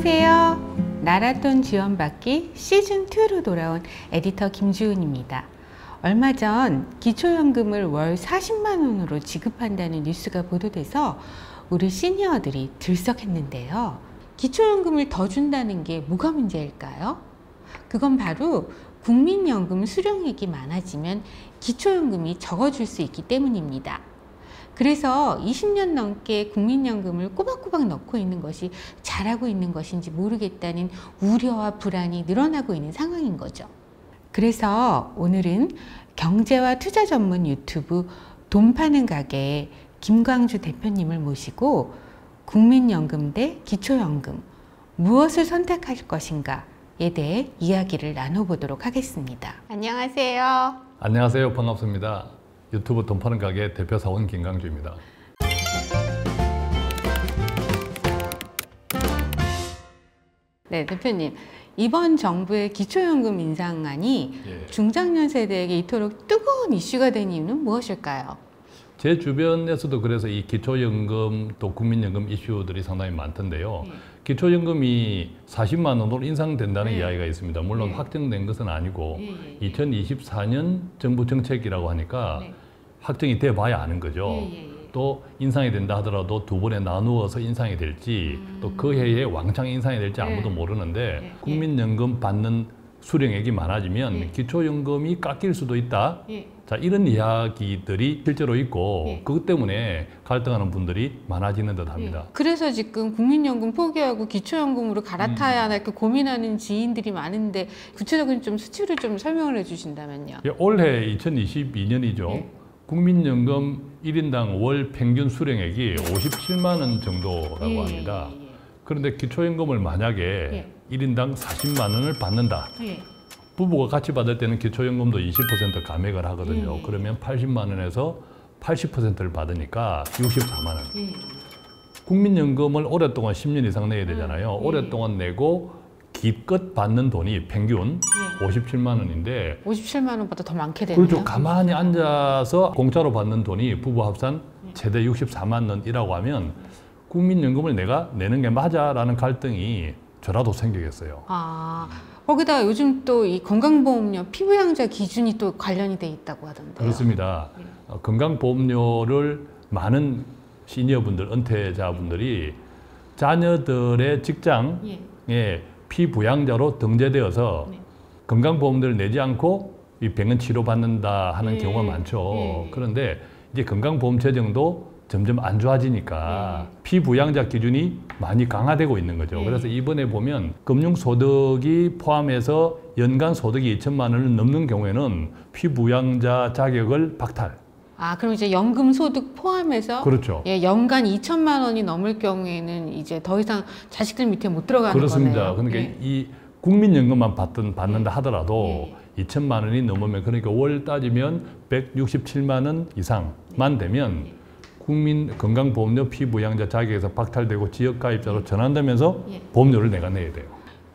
안녕하세요. 나라톤 지원받기 시즌2로 돌아온 에디터 김주은입니다. 얼마 전 기초연금을 월 40만 원으로 지급한다는 뉴스가 보도돼서 우리 시니어들이 들썩했는데요. 기초연금을 더 준다는 게 뭐가 문제일까요? 그건 바로 국민연금 수령액이 많아지면 기초연금이 적어질 수 있기 때문입니다. 그래서 20년 넘게 국민연금을 꼬박꼬박 넣고 있는 것이 잘하고 있는 것인지 모르겠다는 우려와 불안이 늘어나고 있는 상황인 거죠. 그래서 오늘은 경제와 투자 전문 유튜브 돈 파는 가게의 김광주 대표님을 모시고 국민연금 대 기초연금 무엇을 선택할 것인가에 대해 이야기를 나눠보도록 하겠습니다. 안녕하세요. 안녕하세요. 반갑습니다. 유튜브 돈 파는 가게 대표사원 김광주입니다. 네, 대표님. 이번 정부의 기초연금 인상안이 중장년 세대에게 이토록 뜨거운 이슈가 된 이유는 무엇일까요? 제 주변에서도 그래서 이 기초연금 또 국민연금 이슈들이 상당히 많던데요. 기초연금이 40만 원으로 인상된다는 이야기가 있습니다. 물론 확정된 것은 아니고 2024년 정부 정책이라고 하니까 확정이 돼 봐야 아는 거죠. 또 인상이 된다 하더라도 두 번에 나누어서 인상이 될지 또 그 해에 왕창 인상이 될지 아무도 모르는데 국민연금 받는 수령액이 많아지면 기초연금이 깎일 수도 있다. 자, 이런 이야기들이 실제로 있고 그것 때문에 갈등하는 분들이 많아지는 듯 합니다. 그래서 지금 국민연금 포기하고 기초연금으로 갈아타야 하나 이렇게 고민하는 지인들이 많은데 구체적인 좀 수치를 좀 설명을 해주신다면요. 올해 2022년이죠. 국민연금 1인당 월 평균 수령액이 57만 원 정도라고 합니다. 그런데 기초연금을 만약에 1인당 40만 원을 받는다. 부부가 같이 받을 때는 기초연금도 20% 감액을 하거든요. 그러면 80만 원에서 80%를 받으니까 64만 원. 국민연금을 오랫동안 10년 이상 내야 되잖아요. 오랫동안 내고 기껏 받는 돈이 평균 57만 원인데 57만 원보다 더 많게 되네요. 그렇죠. 가만히 앉아서 공짜로 받는 돈이 부부 합산 최대 64만 원이라고 하면 국민연금을 내가 내는 게 맞아라는 갈등이 저라도 생기겠어요. 거기다 요즘 또 이 건강보험료 피부양자 기준이 또 관련이 돼 있다고 하던데요. 그렇습니다. 건강보험료를 많은 시니어분들, 은퇴자분들이 자녀들의 직장에 피부양자로 등재되어서 건강보험료를 내지 않고 이 병원 치료받는다 하는 경우가 많죠. 그런데 이제 건강보험 재정도 점점 안 좋아지니까 피부양자 기준이 많이 강화되고 있는 거죠. 그래서 이번에 보면 금융소득이 포함해서 연간 소득이 2천만 원을 넘는 경우에는 피부양자 자격을 박탈. 그럼 이제 연금소득 포함해서 그렇죠. 연간 2천만 원이 넘을 경우에는 이제 더 이상 자식들 밑에 못 들어가는 그렇습니다. 거네요. 그러니까 이 국민연금만 받는다 하더라도 2천만 원이 넘으면 그러니까 월 따지면 167만 원 이상만 되면 국민 건강보험료 피부양자 자격에서 박탈되고 지역가입자로 전환되면서 보험료를 내가 내야 돼요.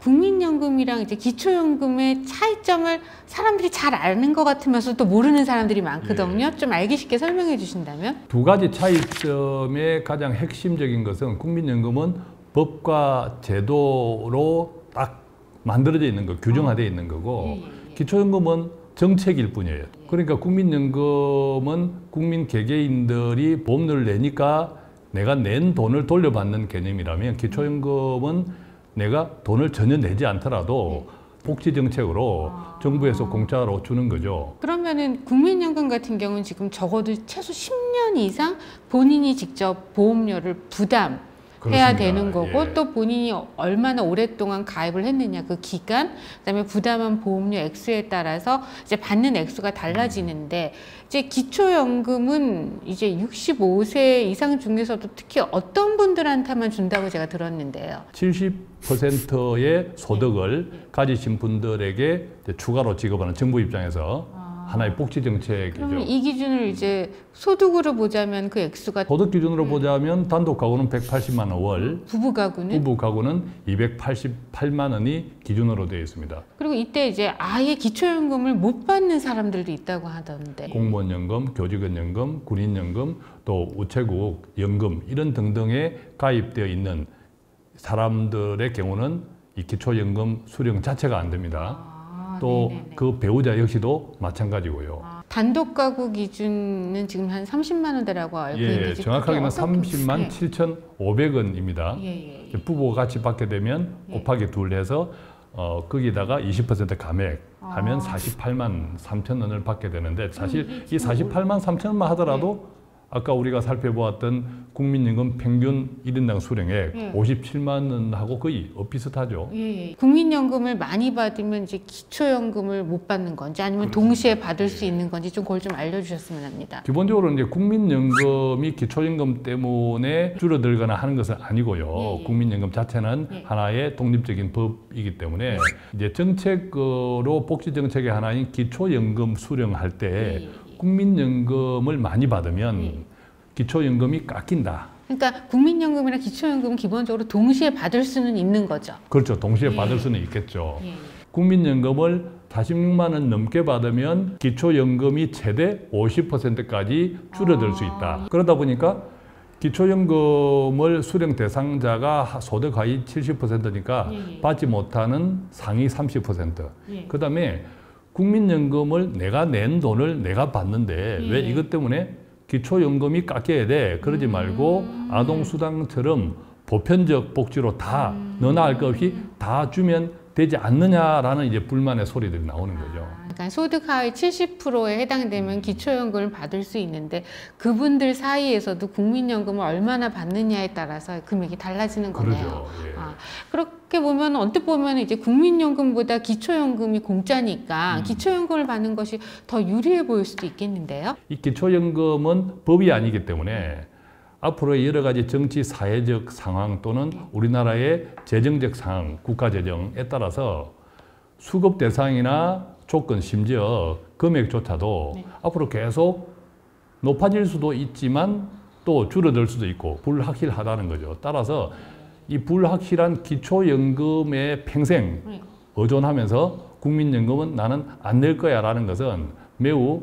국민연금이랑 이제 기초연금의 차이점을 사람들이 잘 아는 것 같으면서 또 모르는 사람들이 많거든요. 좀 알기 쉽게 설명해 주신다면? 두 가지 차이점의 가장 핵심적인 것은 국민연금은 법과 제도로 딱 만들어져 있는 거, 규정화되어 있는 거고 기초연금은 정책일 뿐이에요. 그러니까 국민연금은 국민 개개인들이 보험료를 내니까 내가 낸 돈을 돌려받는 개념이라면 기초연금은 내가 돈을 전혀 내지 않더라도 복지 정책으로 정부에서 공짜로 주는 거죠. 그러면은 국민연금 같은 경우는 지금 적어도 최소 10년 이상 본인이 직접 보험료를 부담 해야 되는 거고 또 본인이 얼마나 오랫동안 가입을 했느냐 그 기간 그다음에 부담한 보험료 액수에 따라서 이제 받는 액수가 달라지는데 이제 기초연금은 이제 65세 이상 중에서도 특히 어떤 분들한테만 준다고 제가 들었는데요. 70%의 소득을 가지신 분들에게 추가로 지급하는 정부 입장에서 하나의 복지 정책이죠. 그러면 이 기준을 이제 소득으로 보자면 그 액수가 소득 기준으로 보자면 단독 가구는 180만 원 월, 부부 가구는 288만 원이 기준으로 되어 있습니다. 그리고 이때 이제 아예 기초연금을 못 받는 사람들도 있다고 하던데. 공무원연금, 교직원연금, 군인연금, 또 우체국 연금 이런 등등에 가입되어 있는 사람들의 경우는 이 기초연금 수령 자체가 안 됩니다. 또 네네네. 그 배우자 역시도 마찬가지고요. 단독 가구 기준은 지금 한 30만 원대라고 알고 있는데 정확하게는 30만 7,500원입니다. 예. 부부가 같이 받게 되면 곱하기 둘 해서 거기다가 20% 감액하면 48만 3천 원을 받게 되는데 사실 이 48만 3천 원만 하더라도 아까 우리가 살펴보았던 국민연금 평균 1인당 수령액 57만 원하고 거의 비슷하죠. 예. 국민연금을 많이 받으면 이제 기초연금을 못 받는 건지 아니면 동시에 받을 수 있는 건지 좀 그걸 좀 알려주셨으면 합니다. 기본적으로 이제 국민연금이 기초연금 때문에 줄어들거나 하는 것은 아니고요. 국민연금 자체는 하나의 독립적인 법이기 때문에 이제 정책으로 복지 정책의 하나인 기초연금 수령할 때 국민연금을 많이 받으면 기초연금이 깎인다. 그러니까 국민연금이나 기초연금은 기본적으로 동시에 받을 수는 있는 거죠. 그렇죠. 동시에 받을 수는 있겠죠. 국민연금을 46만 원 넘게 받으면 기초연금이 최대 50%까지 줄어들 수 있다. 그러다 보니까 기초연금을 수령 대상자가 소득 하위 70%니까 받지 못하는 상위 30%. 그다음에 국민연금을 내가 낸 돈을 내가 받는데 왜 이것 때문에 기초연금이 깎여야 돼? 그러지 말고 아동수당처럼 보편적 복지로 다 너나 할 것 없이 다 주면 되지 않느냐라는 이제 불만의 소리들이 나오는 거죠. 그러니까 소득 하위 70%에 해당되면 기초연금을 받을 수 있는데 그분들 사이에서도 국민연금을 얼마나 받느냐에 따라서 금액이 달라지는 거네요. 그러죠. 그렇게 보면 언뜻 보면 이제 국민연금보다 기초연금이 공짜니까 기초연금을 받는 것이 더 유리해 보일 수도 있겠는데요. 이 기초연금은 법이 아니기 때문에 앞으로 여러 가지 정치 사회적 상황 또는 우리나라의 재정적 상황, 국가 재정에 따라서 수급 대상이나 조건 심지어 금액조차도 앞으로 계속 높아질 수도 있지만 또 줄어들 수도 있고 불확실하다는 거죠. 따라서 이 불확실한 기초연금에 평생 의존하면서 국민연금은 나는 안 낼 거야 라는 것은 매우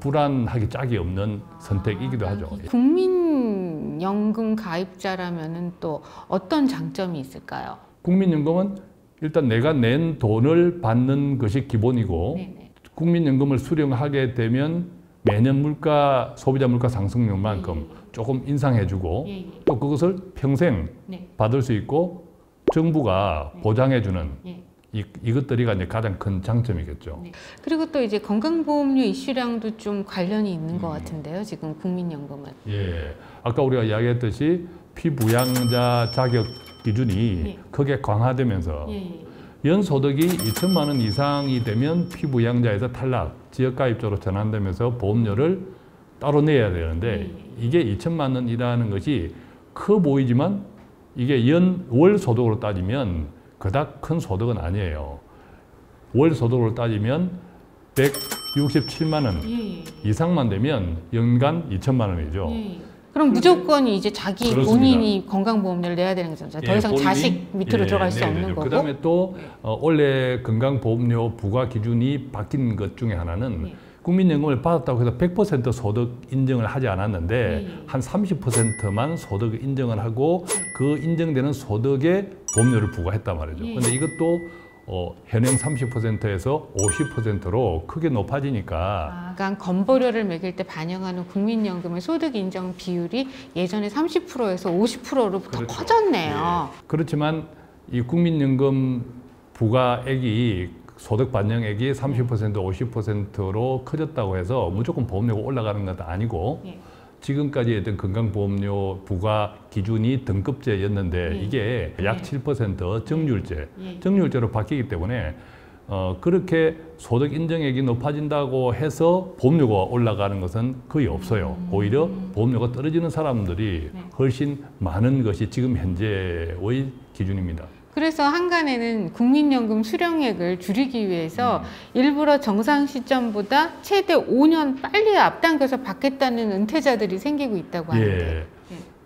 불안하기 짝이 없는 선택이기도 하죠. 국민연금 가입자라면은 또 어떤 장점이 있을까요? 국민연금은 일단 내가 낸 돈을 받는 것이 기본이고 국민연금을 수령하게 되면 매년 물가, 소비자 물가 상승률만큼 조금 인상해주고 또 그것을 평생 받을 수 있고 정부가 보장해주는 이것들이 이제 가장 큰 장점이겠죠. 그리고 또 이제 건강보험료 이슈랑도 좀 관련이 있는 것 같은데요. 지금 국민연금은. 아까 우리가 이야기했듯이 피부양자 자격 기준이 크게 강화되면서 연소득이 2천만 원 이상이 되면 피부양자에서 탈락, 지역가입자로 전환되면서 보험료를 따로 내야 되는데 이게 2천만 원이라는 것이 커 보이지만 이게 월 소득으로 따지면 그닥 큰 소득은 아니에요. 월 소득으로 따지면 167만 원 이상만 되면 연간 2천만 원이죠. 그럼 무조건 이제 자기 그렇습니다. 본인이 건강보험료를 내야 되는 거죠. 더 이상 자식 밑으로 들어갈 수 없는 거고. 그다음에 또 원래 건강보험료 부과 기준이 바뀐 것 중에 하나는 국민연금을 받았다고 해서 100% 소득 인정을 하지 않았는데 한 30%만 소득 인정을 하고 그 인정되는 소득에 보험료를 부과했단 말이죠. 그런데 이것도 현행 30%에서 50%로 크게 높아지니까 그러니까 건보료를 매길 때 반영하는 국민연금의 소득 인정 비율이 예전에 30%에서 50%로 더 커졌네요. 그렇지만 이 국민연금 부과액이 소득 반영액이 30% 50%로 커졌다고 해서 무조건 보험료가 올라가는 것도 아니고 지금까지 했던 건강보험료 부과 기준이 등급제였는데 이게 약 7% 정률제로 바뀌기 때문에 그렇게 소득 인정액이 높아진다고 해서 보험료가 올라가는 것은 거의 없어요. 오히려 보험료가 떨어지는 사람들이 훨씬 많은 것이 지금 현재의 기준입니다. 그래서 한간에는 국민연금 수령액을 줄이기 위해서 일부러 정상 시점보다 최대 5년 빨리 앞당겨서 받겠다는 은퇴자들이 생기고 있다고 하는데.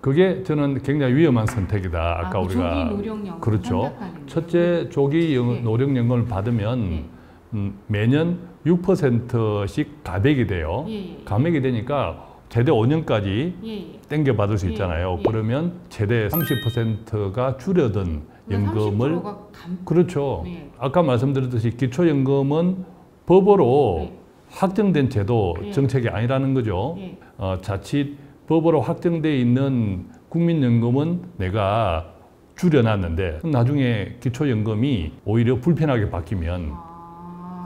그게 저는 굉장히 위험한 선택이다. 아까 우리가 조기 노령연금 그렇죠. 첫째 조기 노령연금을 받으면 매년 6%씩 가백이 돼요. 감액이 되니까 최대 5년까지 예. 땡겨 받을 수 예. 있잖아요. 예. 그러면 최대 30%가 줄여든 연금을 30%가 그렇죠. 네. 아까 말씀드렸듯이 기초연금은 법으로 네. 확정된 제도 네. 정책이 아니라는 거죠. 네. 자칫 법으로 확정돼 있는 국민연금은 내가 줄여놨는데 나중에 기초연금이 오히려 불편하게 바뀌면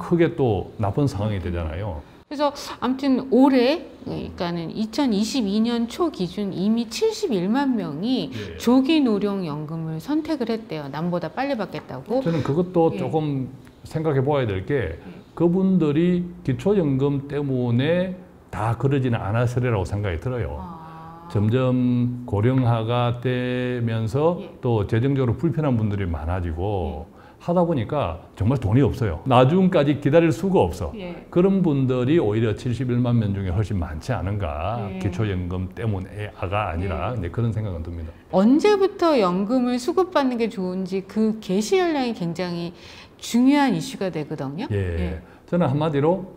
크게 또 나쁜 상황이 되잖아요. 그래서 아무튼 올해 그러니까는 2022년 초 기준 이미 71만 명이 예. 조기 노령 연금을 선택을 했대요. 남보다 빨리 받겠다고. 저는 그것도 예. 조금 생각해 보아야 될 게 그분들이 기초연금 때문에 다 그러지는 않았으리라고 생각이 들어요. 점점 고령화가 되면서 예. 또 재정적으로 불편한 분들이 많아지고 하다 보니까 정말 돈이 없어요. 나중까지 기다릴 수가 없어. 예. 그런 분들이 오히려 71만 명 중에 훨씬 많지 않은가. 예. 기초연금 때문에가 아니라 이제 그런 생각은 듭니다. 언제부터 연금을 수급받는 게 좋은지 그 개시 연령이 굉장히 중요한 이슈가 되거든요. 예. 저는 한마디로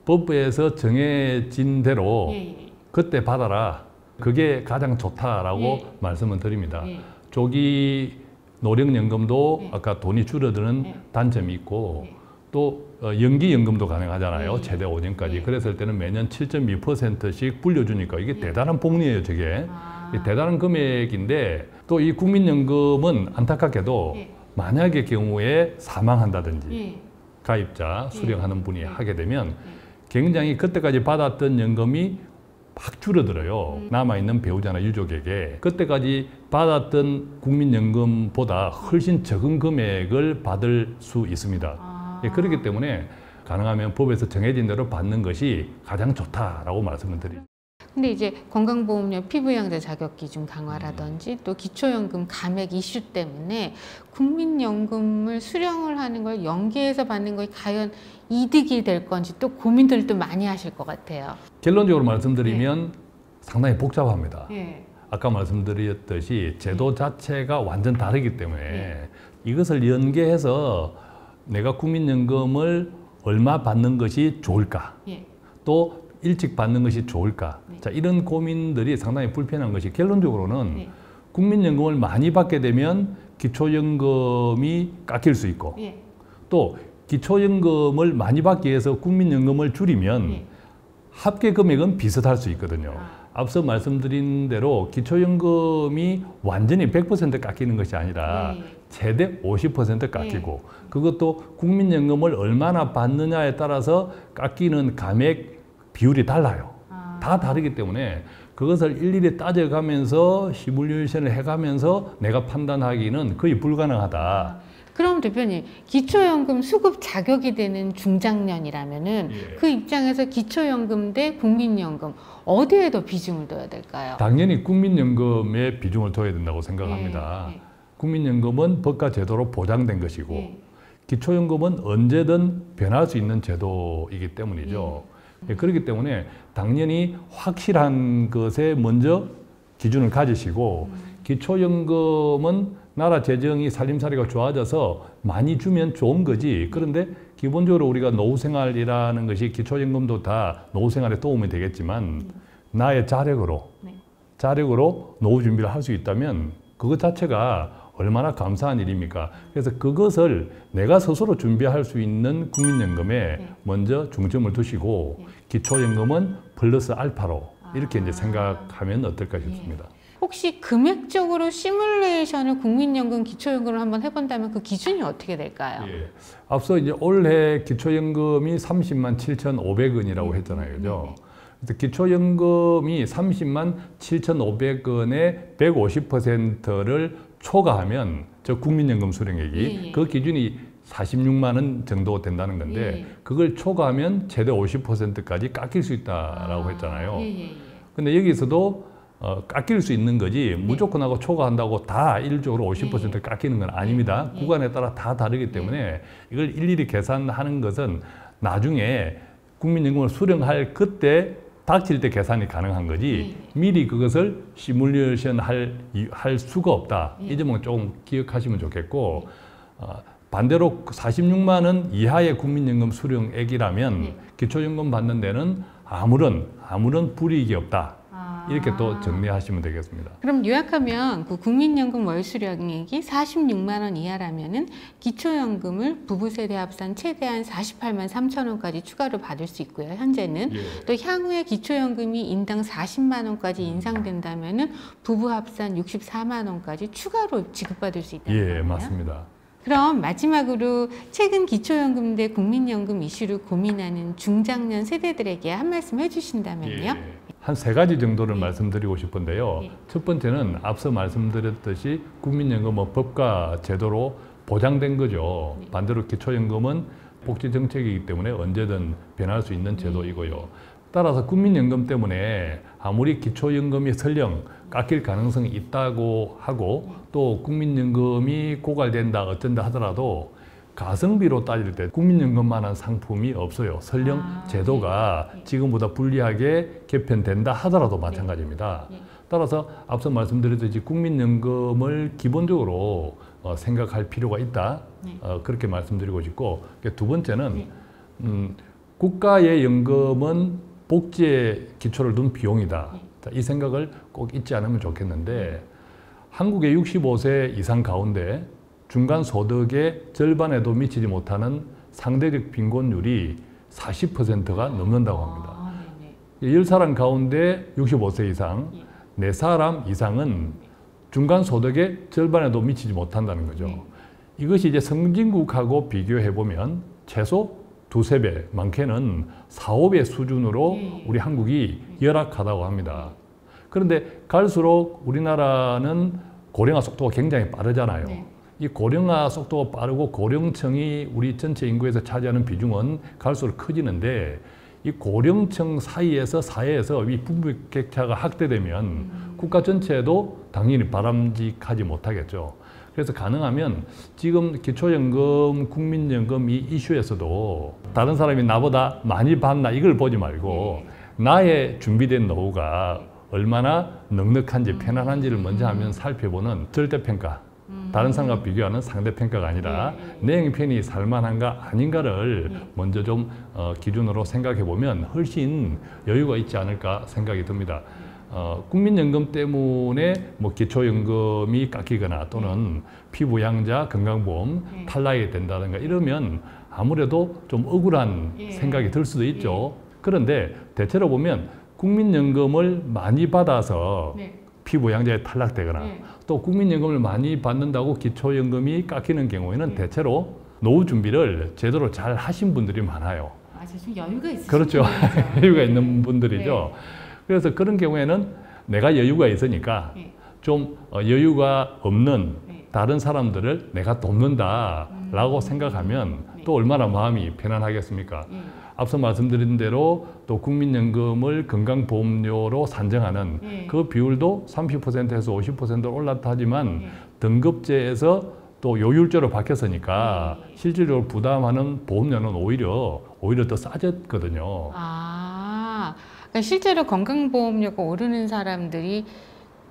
법에서 정해진 대로 예. 그때 받아라. 그게 가장 좋다라고 예. 말씀을 드립니다. 예. 조기 노령연금도 예. 아까 돈이 줄어드는 예. 단점이 있고 예. 또 연기연금도 가능하잖아요. 예. 최대 5년까지. 예. 그랬을 때는 매년 7.2%씩 불려주니까 이게 대단한 복리예요. 저게. 이게 대단한 금액인데 또 이 국민연금은 안타깝게도 예. 만약의 경우에 사망한다든지 예. 가입자 수령하는 분이 예. 하게 되면 굉장히 그때까지 받았던 연금이 확 줄어들어요. 남아있는 배우자나 유족에게. 그때까지 받았던 국민연금보다 훨씬 적은 금액을 받을 수 있습니다. 예, 그렇기 때문에 가능하면 법에서 정해진 대로 받는 것이 가장 좋다라고 말씀을 드립니다. 근데 이제 건강보험료 피부양자 자격 기준 강화라든지 또 기초연금 감액 이슈 때문에 국민연금을 수령을 하는 걸 연기해서 받는 것이 과연 이득이 될 건지 또 고민들도 많이 하실 것 같아요. 결론적으로 말씀드리면 상당히 복잡합니다. 예. 아까 말씀드렸듯이 제도 자체가 완전 다르기 때문에 이것을 연계해서 내가 국민연금을 얼마 받는 것이 좋을까? 예. 또 일찍 받는 것이 좋을까? 네. 자, 이런 고민들이 상당히 불편한 것이 결론적으로는 네. 국민연금을 많이 받게 되면 기초연금이 깎일 수 있고 예. 또 기초연금을 많이 받기 위해서 국민연금을 줄이면 예. 합계 금액은 비슷할 수 있거든요. 앞서 말씀드린 대로 기초연금이 완전히 100% 깎이는 것이 아니라 네. 최대 50% 깎이고 그것도 국민연금을 얼마나 받느냐에 따라서 깎이는 감액 비율이 달라요. 다 다르기 때문에 그것을 일일이 따져가면서 시뮬레이션을 해가면서 내가 판단하기는 거의 불가능하다. 그럼 대표님, 기초연금 수급 자격이 되는 중장년이라면은 그 입장에서 기초연금 대 국민연금 어디에 더 비중을 둬야 될까요? 당연히 국민연금에 비중을 둬야 된다고 생각합니다. 국민연금은 법과 제도로 보장된 것이고 기초연금은 언제든 변할 수 있는 제도이기 때문이죠. 그렇기 때문에 당연히 확실한 것에 먼저 기준을 가지시고 기초연금은 나라 재정이 살림살이가 좋아져서 많이 주면 좋은 거지. 그런데 기본적으로 우리가 노후생활이라는 것이 기초연금도 다 노후생활에 도움이 되겠지만 나의 자력으로 노후 준비를 할 수 있다면 그것 자체가 얼마나 감사한 일입니까? 그래서 그것을 내가 스스로 준비할 수 있는 국민연금에 먼저 중점을 두시고 기초연금은 플러스 알파로 이렇게 이제 생각하면 어떨까 싶습니다. 혹시 금액적으로 시뮬레이션을 국민연금, 기초연금을 한번 해본다면 그 기준이 어떻게 될까요? 예. 앞서 이제 올해 기초연금이 30만 7,500원이라고 했잖아요. 그죠? 그래서 기초연금이 30만 7,500원에 150%를 초과하면 저 국민연금 수령액이 그 기준이 46만 원 정도 된다는 건데 그걸 초과하면 최대 50%까지 깎일 수 있다라고 했잖아요. 근데 여기서도 깎일 수 있는 거지 무조건 하고 초과한다고 다 일적으로 50% 깎이는 건 아닙니다. 구간에 따라 다 다르기 때문에 이걸 일일이 계산하는 것은 나중에 국민연금을 수령할 그때 닥칠 때 계산이 가능한 거지 미리 그것을 시뮬레이션 할 수가 없다. 이 점은 조금 기억하시면 좋겠고 반대로 46만 원 이하의 국민연금 수령액이라면 기초연금 받는 데는 아무런 불이익이 없다. 이렇게 또 정리하시면 되겠습니다. 그럼 요약하면 그 국민연금 월 수령액이 46만 원 이하라면은 기초연금을 부부 세대 합산 최대한 48만 3천 원까지 추가로 받을 수 있고요. 현재는 또 향후에 기초연금이 인당 40만 원까지 인상된다면은 부부 합산 64만 원까지 추가로 지급받을 수 있다는 거예요. 맞습니다. 그럼 마지막으로 최근 기초연금 대 국민연금 이슈를 고민하는 중장년 세대들에게 한 말씀 해주신다면요. 한 3가지 정도를 말씀드리고 싶은데요. 첫 번째는 앞서 말씀드렸듯이 국민연금은 법과 제도로 보장된 거죠. 반대로 기초연금은 복지정책이기 때문에 언제든 변할 수 있는 제도이고요. 따라서 국민연금 때문에 아무리 기초연금이 설령 깎일 가능성이 있다고 하고 또 국민연금이 고갈된다 어쩐다 하더라도 가성비로 따질 때 국민연금만한 상품이 없어요. 설령 제도가 지금보다 불리하게 개편된다 하더라도 마찬가지입니다. 따라서 앞서 말씀드렸듯이 국민연금을 기본적으로 생각할 필요가 있다. 그렇게 말씀드리고 싶고, 두 번째는 국가의 연금은 복지의 기초를 둔 비용이다. 이 생각을 꼭 잊지 않으면 좋겠는데 한국의 65세 이상 가운데 중간 소득의 절반에도 미치지 못하는 상대적 빈곤율이 40%가 넘는다고 합니다. 10사람 가운데 65세 이상, 4사람 이상은 중간 소득의 절반에도 미치지 못한다는 거죠. 이것이 이제 선진국하고 비교해 보면 최소 2~3배, 많게는 4~5배 수준으로 우리 한국이 열악하다고 합니다. 그런데 갈수록 우리나라는 고령화 속도가 굉장히 빠르잖아요. 이 고령화 속도가 빠르고 고령층이 우리 전체 인구에서 차지하는 비중은 갈수록 커지는데 이 고령층 사이에서 사회에서 이 분배격차가 확대되면 국가 전체에도 당연히 바람직하지 못하겠죠. 그래서 가능하면 지금 기초연금, 국민연금 이 이슈에서도 다른 사람이 나보다 많이 받나 이걸 보지 말고 나의 준비된 노후가 얼마나 넉넉한지 편안한지를 먼저 하면 살펴보는 절대평가, 다른 사람과 비교하는 상대평가가 아니라 내 형편이 살만한가 아닌가를 먼저 좀 기준으로 생각해 보면 훨씬 여유가 있지 않을까 생각이 듭니다. 국민연금 때문에 뭐 기초연금이 깎이거나 또는 피부양자 건강보험 탈락이 된다든가 이러면 아무래도 좀 억울한 생각이 들 수도 있죠. 그런데 대체로 보면 국민연금을 많이 받아서 피부양자에 탈락되거나 또 국민연금을 많이 받는다고 기초연금이 깎이는 경우에는 대체로 노후 준비를 제대로 잘 하신 분들이 많아요. 맞아요. 좀 여유가 있으신 그렇죠. 여유가 있는 분들이죠. 그래서 그런 경우에는 내가 여유가 있으니까 좀 여유가 없는 다른 사람들을 내가 돕는다라고 생각하면 또 얼마나 마음이 편안하겠습니까? 앞서 말씀드린 대로 또 국민연금을 건강보험료로 산정하는 그 비율도 30%에서 50%로 올랐다 하지만 등급제에서 또 요율제로 바뀌었으니까 실질적으로 부담하는 보험료는 오히려 더 싸졌거든요. 그러니까 실제로 건강보험료가 오르는 사람들이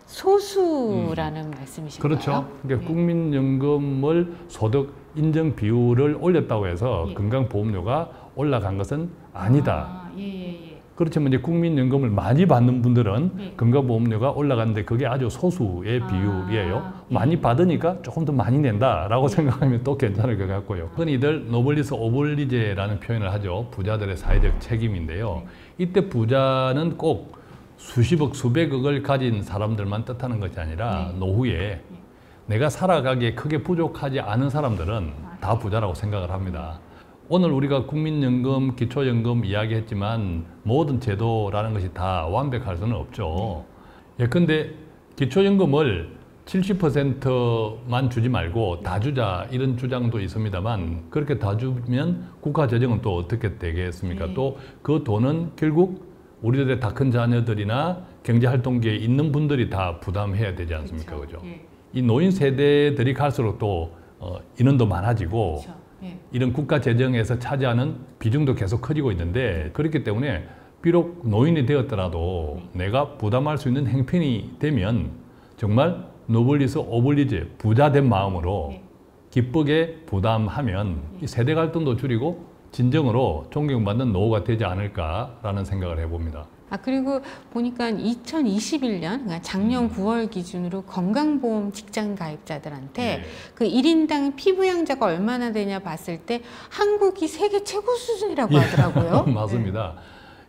소수라는 말씀이신가요? 그렇죠. 그러니까 국민연금을 소득 인정 비율을 올렸다고 해서 건강보험료가 올라간 것은 아니다. 그렇지만 이제 국민연금을 많이 받는 분들은 건강보험료가 올라갔는데 그게 아주 소수의 비율이에요. 많이 받으니까 조금 더 많이 낸다라고 생각하면 또 괜찮을 것 같고요. 흔히들 노블리스 오블리제라는 표현을 하죠. 부자들의 사회적 책임인데요. 이때 부자는 꼭 수십억, 수백억을 가진 사람들만 뜻하는 것이 아니라 노후에 내가 살아가기에 크게 부족하지 않은 사람들은 다 부자라고 생각을 합니다. 오늘 우리가 국민연금, 기초연금 이야기했지만 모든 제도라는 것이 다 완벽할 수는 없죠. 예컨대 기초연금을 70%만 주지 말고 다 주자 이런 주장도 있습니다만 그렇게 다 주면 국가 재정은 또 어떻게 되겠습니까? 또 그 돈은 결국 우리들의 다 큰 자녀들이나 경제활동계에 있는 분들이 다 부담해야 되지 않습니까? 그죠? 이 노인 세대들이 갈수록 또 인원도 많아지고 이런 국가 재정에서 차지하는 비중도 계속 커지고 있는데 그렇기 때문에 비록 노인이 되었더라도 내가 부담할 수 있는 형편이 되면 정말 노블리스 오블리제 부자된 마음으로 기쁘게 부담하면 이 세대 갈등도 줄이고 진정으로 존경받는 노후가 되지 않을까라는 생각을 해봅니다. 그리고 보니까 2021년, 그러니까 작년 9월 기준으로 건강보험 직장 가입자들한테 네. 그 1인당 피부양자가 얼마나 되냐 봤을 때 한국이 세계 최고 수준이라고 하더라고요. 맞습니다.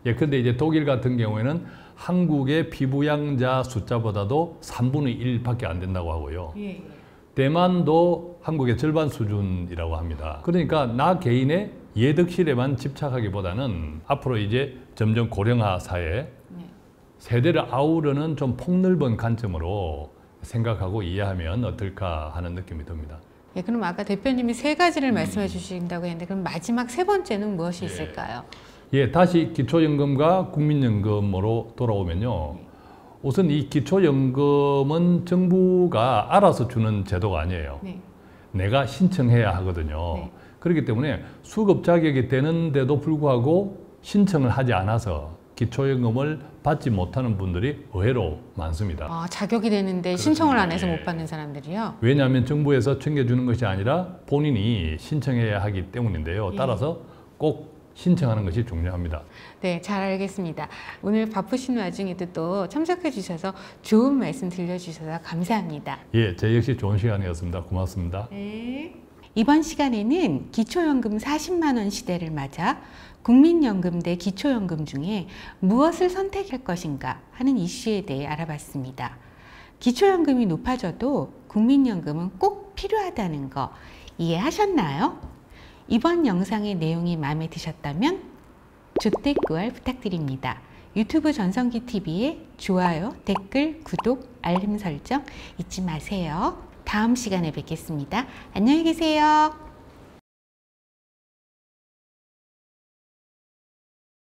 예, 근데 이제 독일 같은 경우에는 한국의 피부양자 숫자보다도 3분의 1밖에 안 된다고 하고요. 예. 대만도 한국의 절반 수준이라고 합니다. 그러니까 나 개인의 예덕실에만 집착하기보다는 앞으로 이제 점점 고령화 사회, 세대를 아우르는 좀 폭넓은 관점으로 생각하고 이해하면 어떨까 하는 느낌이 듭니다. 예, 그럼 아까 대표님이 세 가지를 말씀해 주신다고 했는데 그럼 마지막 세 번째는 무엇이 있을까요? 예, 다시 기초연금과 국민연금으로 돌아오면요. 우선 이 기초연금은 정부가 알아서 주는 제도가 아니에요. 네. 내가 신청해야 하거든요. 네. 그렇기 때문에 수급 자격이 되는데도 불구하고 신청을 하지 않아서 기초연금을 받지 못하는 분들이 의외로 많습니다. 자격이 되는데 그렇습니다. 신청을 안 해서 예. 못 받는 사람들이요? 왜냐하면 정부에서 챙겨주는 것이 아니라 본인이 신청해야 하기 때문인데요. 따라서 꼭 신청하는 것이 중요합니다. 네, 잘 알겠습니다. 오늘 바쁘신 와중에도 또 참석해 주셔서 좋은 말씀 들려주셔서 감사합니다. 예, 제 역시 좋은 시간이었습니다. 고맙습니다. 네. 이번 시간에는 기초연금 40만 원 시대를 맞아 국민연금 대 기초연금 중에 무엇을 선택할 것인가 하는 이슈에 대해 알아봤습니다. 기초연금이 높아져도 국민연금은 꼭 필요하다는 거 이해하셨나요? 이번 영상의 내용이 마음에 드셨다면 조댓글 부탁드립니다. 유튜브 전성기 TV에 좋아요, 댓글, 구독, 알림 설정 잊지 마세요. 다음 시간에 뵙겠습니다. 안녕히 계세요.